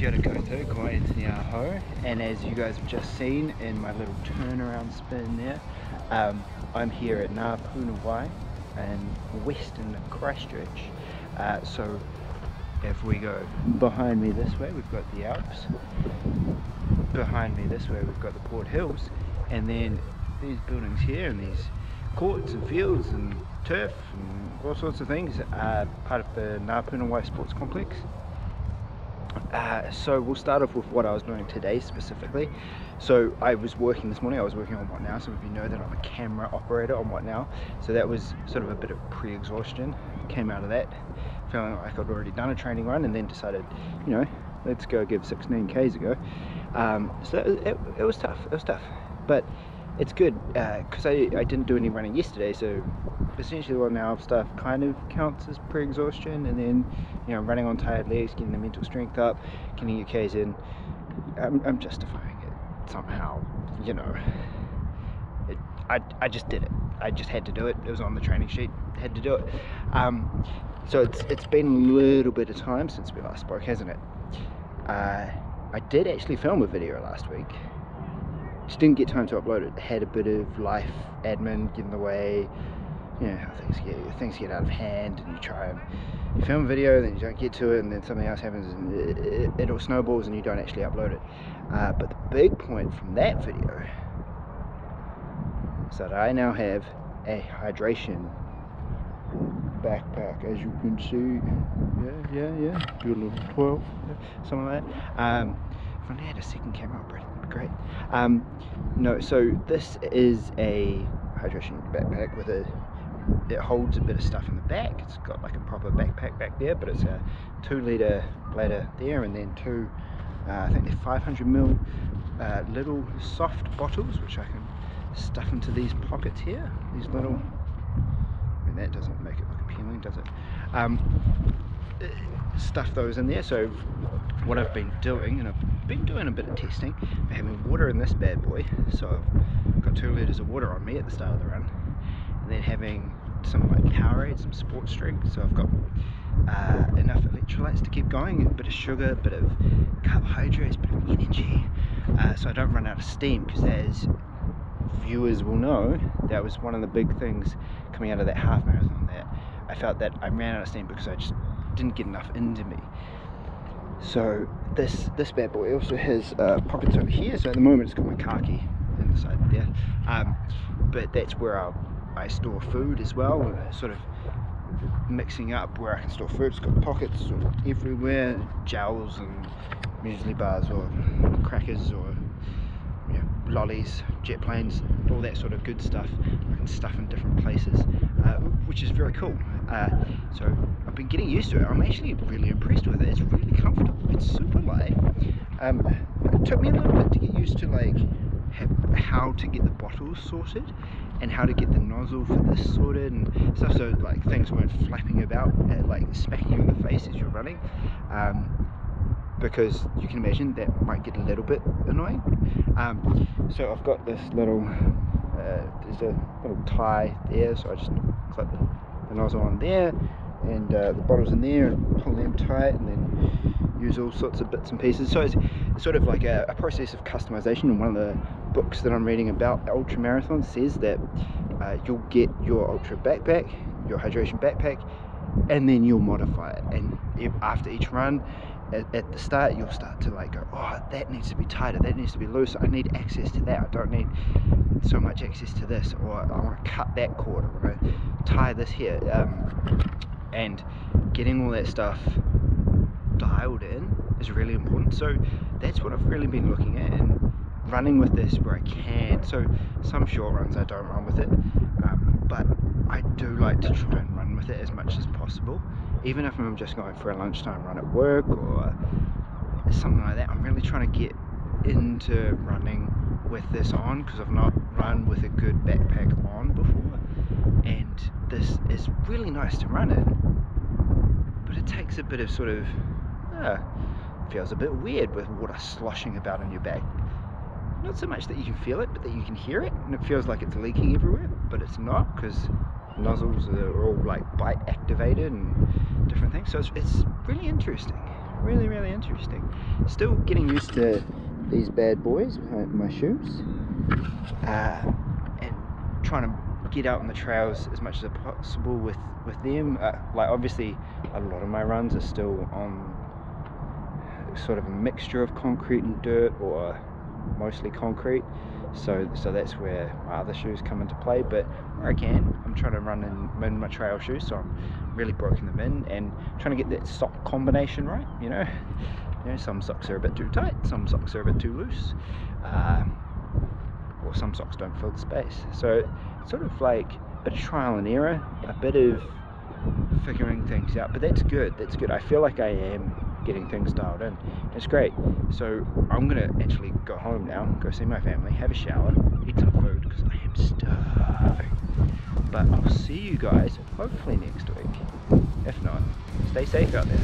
Kia ora koutou, ko Anthony Aho, and as you guys have just seen in my little turnaround spin there, I'm here at Ngā Puna Wai in western Christchurch. So if we go behind me this way, we've got the Alps. Behind me this way, we've got the Port Hills, and then these buildings here and these courts and fields and turf and all sorts of things are part of the Ngā Puna Wai Sports Complex. So we'll start off with what I was doing today specifically. So I was working this morning, I was working on What Now. Some of you know that I'm a camera operator on What Now. So that was sort of a bit of pre-exhaustion. Came out of that feeling like I'd already done a training run, and then decided, you know, let's go give 16 Ks a go. So it was tough, but it's good because I didn't do any running yesterday. So essentially What Now stuff kind of counts as pre-exhaustion, and then, you know, running on tired legs, getting the mental strength up, getting your Ks in. I'm justifying it somehow, you know. I just did it. I just had to do it. It was on the training sheet. Had to do it. So it's been a little bit of time since we last spoke, hasn't it? I did actually film a video last week. Just didn't get time to upload it. Had a bit of life admin get in the way. You know how things get out of hand, and you film a video, then you don't get to it, and then something else happens, and it all snowballs, and you don't actually upload it. But the big point from that video is that I now have a hydration backpack, as you can see. Yeah. Do a little 12, something like that. If I only had a second camera operating, that'd be great. No, so this is a hydration backpack with it holds a bit of stuff in the back. It's got like a proper backpack back there, but it's a 2-litre bladder there, and then two, I think they're 500ml little soft bottles, which I can stuff into these pockets here. These little, I mean, that doesn't make it look appealing, does it? Stuff those in there. So what I've been doing, and I've been doing a bit of testing, I'm having water in this bad boy. So I've got 2 litres of water on me at the start of the run, and then having some like Powerade, some sports drink. So I've got enough electrolytes to keep going, a bit of sugar, a bit of carbohydrates, a bit of energy, so I don't run out of steam, because as viewers will know, that was one of the big things coming out of that half marathon, that I felt that I ran out of steam because I just didn't get enough into me. So this bad boy also has pockets over here. So at the moment it's got my car key inside there, but that's where I store food as well, sort of mixing up where I can store food. It's got pockets sort of everywhere, gels and muesli bars or crackers or, you know, lollies, jet planes, all that sort of good stuff I can stuff in different places, which is very cool. So I've been getting used to it. I'm actually really impressed with it. It's really comfortable. It's super light. It took me a little bit to get used to like how to get the bottles sorted and how to get the nozzle for this sorted and stuff, so like things weren't flapping about, like smacking you in the face as you're running, because you can imagine that might get a little bit annoying. So I've got this little, there's a little tie there, so I just clip the nozzle on there, and the bottles in there, and pull them tight, and then use all sorts of bits and pieces. So it's sort of like a process of customization. And one of the books that I'm reading about ultra marathons says that you'll get your ultra backpack, your hydration backpack, and then you'll modify it. And after each run, at the start, you'll start to like go, oh, that needs to be tighter, that needs to be looser, I need access to that, I don't need so much access to this, or I want to cut that cord, I want to tie this here, and getting all that stuff dialed in is really important. So that's what I've really been looking at, and running with this where I can. So some short runs I don't run with it, but I do like to try and run with it as much as possible, even if I'm just going for a lunchtime run at work or something like that. I'm really trying to get into running with this on, because I've not run with a good backpack on before, and this is really nice to run in, but it takes a bit of sort of feels a bit weird with water sloshing about on your back. Not so much that you can feel it, but that you can hear it, and it feels like it's leaking everywhere, but it's not, because nozzles are all like bite activated and different things. So it's really interesting. really, really interesting. Still getting used to these bad boys, my shoes, and trying to get out on the trails as much as possible with them. Like obviously a lot of my runs are still on sort of a mixture of concrete and dirt, or mostly concrete, so that's where my other shoes come into play. But where I can, I'm trying to run in my trail shoes, so I'm really broken them in and trying to get that sock combination right. You know, some socks are a bit too tight, some socks are a bit too loose, or some socks don't fill the space. So it's sort of like a bit of trial and error, a bit of figuring things out, but that's good. I feel like I am getting things dialed in. It's great. So I'm gonna actually go home now, go see my family, have a shower, eat some food because I am starving. But I'll see you guys hopefully next week. If not, stay safe out there.